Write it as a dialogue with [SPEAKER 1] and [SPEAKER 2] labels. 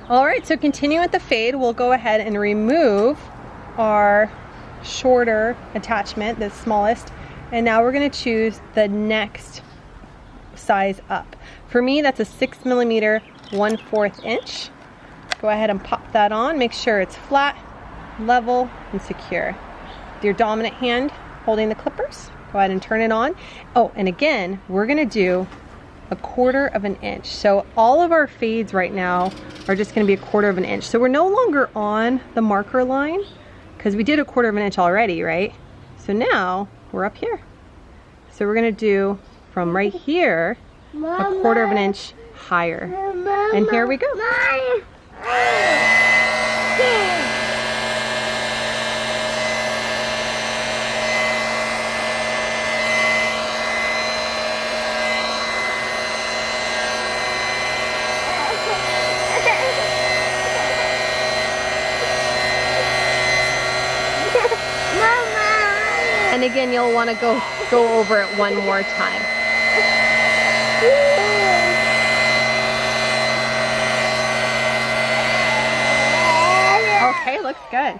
[SPEAKER 1] All right, so continue with the fade. We'll go ahead and remove our shorter attachment, the smallest, and now we're gonna choose the next size up. For me, that's a 6mm 1/4 inch. Go ahead and pop that on. Make sure it's flat, level, and secure. With your dominant hand holding the clippers, go ahead and turn it on. Oh, and again, we're gonna do a 1/4 of an inch. So all of our fades right now are just gonna be a 1/4 of an inch. So we're no longer on the marker line because we did a 1/4 of an inch already, right? So now we're up here. So we're gonna do from right here, a 1/4 of an inch higher. And here we go. And again, you'll want to go over it one more time. Okay, looks good.